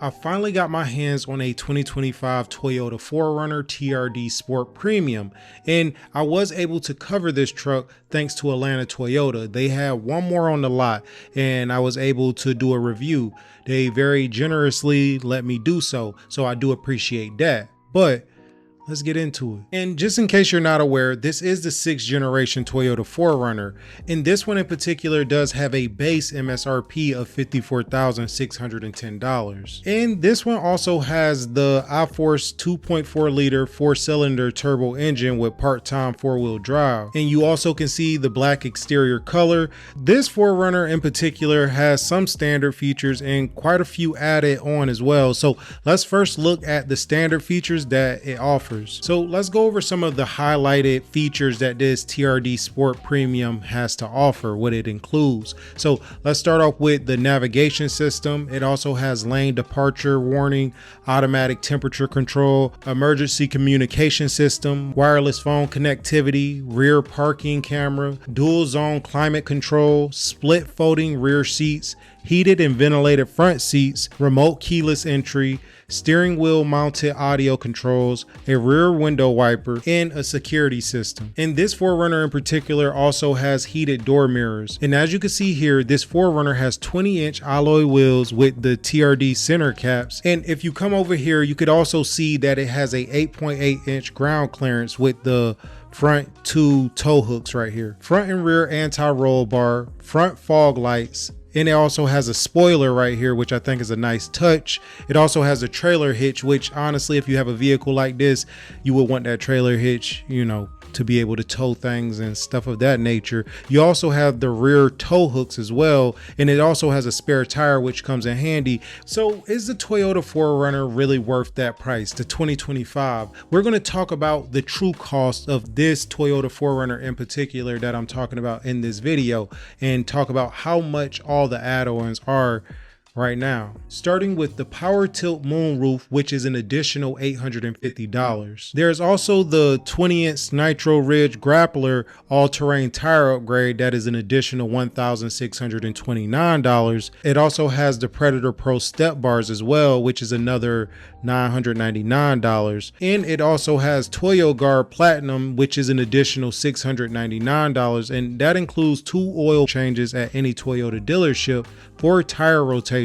I finally got my hands on a 2025 Toyota 4Runner TRD Sport Premium, and I was able to cover this truck thanks to Atlanta Toyota. They had one more on the lot and I was able to do a review. They very generously let me do so I do appreciate that. But let's get into it. And just in case you're not aware, this is the 6th generation Toyota 4Runner. And this one in particular does have a base MSRP of $54,610. And this one also has the iForce 2.4 liter 4-cylinder turbo engine with part-time 4-wheel drive. And you also can see the black exterior color. This 4Runner in particular has some standard features and quite a few added on as well. So let's first look at the standard features that it offers. So let's go over some of the highlighted features that this TRD Sport Premium has to offer, what it includes. So let's start off with the navigation system. It also has lane departure warning, automatic temperature control, emergency communication system, wireless phone connectivity, rear parking camera, dual zone climate control, split folding rear seats, heated and ventilated front seats, remote keyless entry, steering wheel mounted audio controls, a rear window wiper, and a security system. And this 4Runner in particular also has heated door mirrors. And as you can see here, this 4Runner has 20-inch alloy wheels with the TRD center caps. And if you come over here, you could also see that it has a 8.8-inch ground clearance with the front 2 tow hooks right here. Front and rear anti-roll bar, front fog lights, and it also has a spoiler right here, which I think is a nice touch. It also has a trailer hitch, which honestly, if you have a vehicle like this, you would want that trailer hitch, you know, to be able to tow things and stuff of that nature. You also have the rear tow hooks as well, and it also has a spare tire which comes in handy. So is the Toyota 4Runner really worth that price, the 2025? We're going to talk about the true cost of this Toyota 4Runner in particular that I'm talking about in this video, and talk about how much all the add-ons are right now, starting with the power tilt moonroof, which is an additional $850. There's also the 20-inch Nitro Ridge Grappler all-terrain tire upgrade that is an additional $1,629. It also has the Predator Pro step bars as well, which is another $999. And it also has Toyo Guard Platinum, which is an additional $699, and that includes 2 oil changes at any Toyota dealership, 4 tire rotations,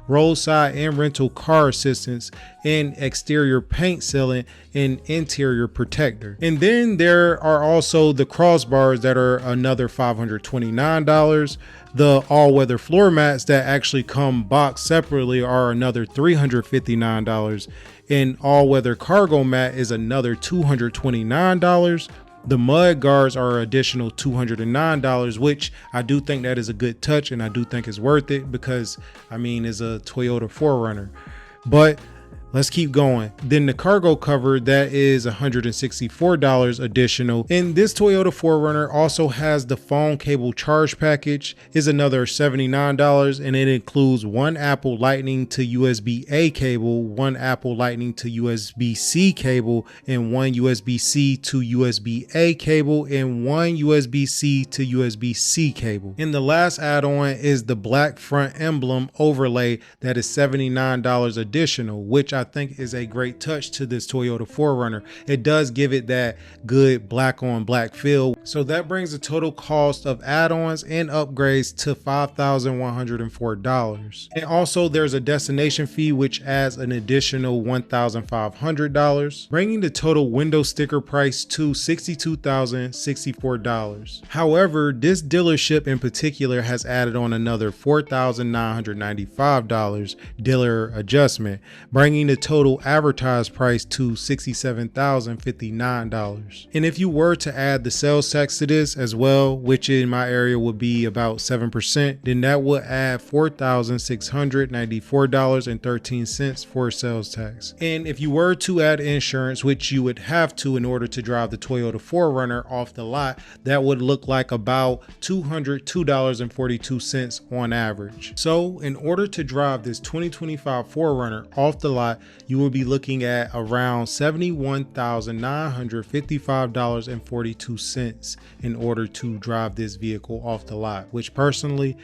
roadside and rental car assistance, and exterior paint sealant and interior protector. And then there are also the crossbars that are another $529. The all-weather floor mats that actually come boxed separately are another $359. And all-weather cargo mat is another $229. The mud guards are additional $209, which I do think that is a good touch, and I do think it's worth it because, I mean, it's a Toyota 4Runner. But let's keep going. Then the cargo cover, that is $164 additional. And this Toyota 4Runner also has the phone cable charge package, is another $79, and it includes 1 Apple Lightning to USB-A cable, 1 Apple Lightning to USB-C cable, and 1 USB-C to USB-A cable, and 1 USB-C to USB-C cable. And the last add-on is the black front emblem overlay that is $79 additional, which I think is a great touch to this Toyota 4Runner. It does give it that good black on black feel. So that brings the total cost of add-ons and upgrades to $5,104. And also there's a destination fee which adds an additional $1,500, bringing the total window sticker price to $62,064. However, this dealership in particular has added on another $4,995 dealer adjustment, bringing the total advertised price to $67,059. And if you were to add the sales tax to this as well, which in my area would be about 7%, then that would add $4,694.13 for sales tax. And if you were to add insurance, which you would have to in order to drive the Toyota 4Runner off the lot, that would look like about $202.42 on average. So in order to drive this 2025 4Runner off the lot, you will be looking at around $71,955.42 in order to drive this vehicle off the lot, which personally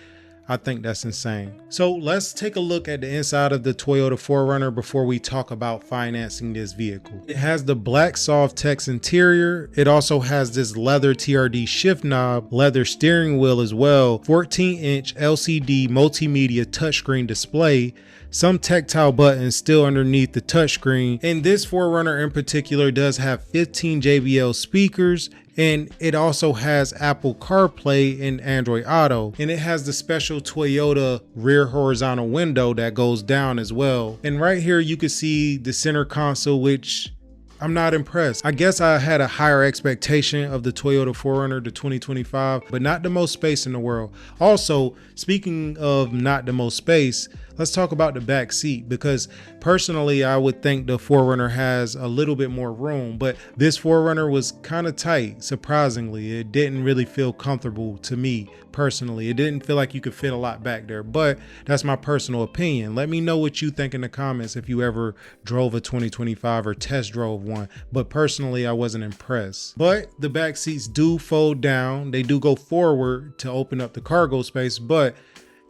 I think that's insane. So let's take a look at the inside of the Toyota 4Runner before we talk about financing this vehicle. It has the black soft text interior. It also has this leather TRD shift knob, leather steering wheel as well, 14-inch LCD multimedia touchscreen display, some tactile buttons still underneath the touchscreen. And this 4Runner in particular does have 15 JBL speakers, and it also has Apple CarPlay and Android Auto. And it has the special Toyota rear horizontal window that goes down as well. And right here you can see the center console, which I'm not impressed. I guess I had a higher expectation of the Toyota 4Runner, the 2025, but not the most space in the world. Also, speaking of not the most space, let's talk about the back seat, because personally, I would think the 4Runner has a little bit more room, but this 4Runner was kind of tight, surprisingly. It didn't really feel comfortable to me personally. It didn't feel like you could fit a lot back there, but that's my personal opinion. Let me know what you think in the comments if you ever drove a 2025 or test drove one, but personally, I wasn't impressed. But the back seats do fold down. They do go forward to open up the cargo space, but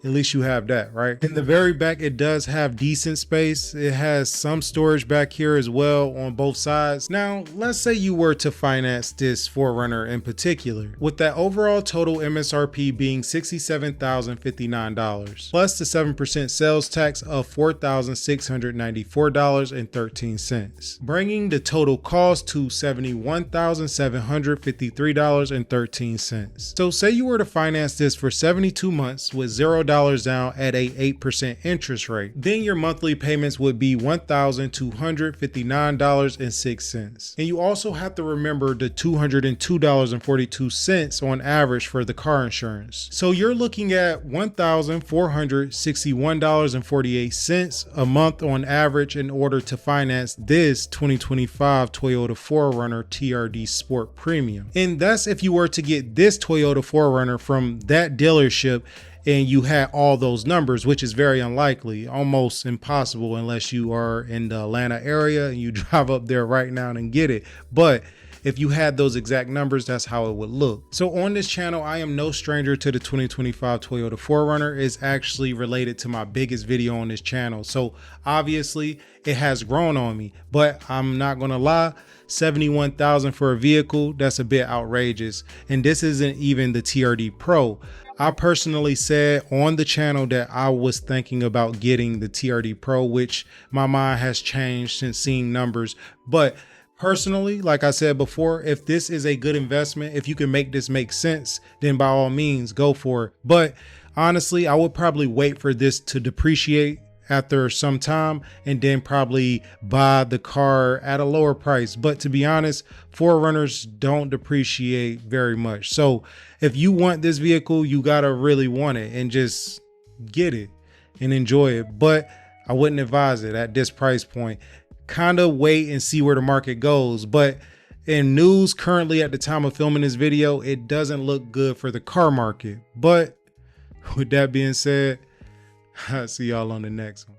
at least you have that, right? In the very back, it does have decent space. It has some storage back here as well on both sides. Now, let's say you were to finance this 4Runner in particular, with that overall total MSRP being $67,059, plus the 7% sales tax of $4,694.13, bringing the total cost to $71,753.13. So say you were to finance this for 72 months with $0 down at a 8% interest rate. Then your monthly payments would be $1,259.06. And you also have to remember the $202.42 on average for the car insurance. So you're looking at $1,461.48 a month on average in order to finance this 2025 Toyota 4Runner TRD Sport Premium. And that's if you were to get this Toyota 4Runner from that dealership and you had all those numbers, which is very unlikely, almost impossible unless you are in the Atlanta area and you drive up there right now and get it. But if you had those exact numbers, that's how it would look. So on this channel, I am no stranger to the 2025 Toyota 4Runner. It's actually related to my biggest video on this channel. So obviously it has grown on me, but I'm not gonna lie, $71,000 for a vehicle, that's a bit outrageous. And this isn't even the TRD Pro. I personally said on the channel that I was thinking about getting the TRD Pro, which my mind has changed since seeing numbers. But personally, like I said before, if this is a good investment, if you can make this make sense, then by all means, go for it. But honestly, I would probably wait for this to depreciate after some time and then probably buy the car at a lower price. But to be honest, 4Runners don't depreciate very much. So if you want this vehicle, you gotta really want it and just get it and enjoy it. But I wouldn't advise it at this price point. Kind of wait and see where the market goes. But in news currently at the time of filming this video, it doesn't look good for the car market. But with that being said, I'll see y'all on the next one.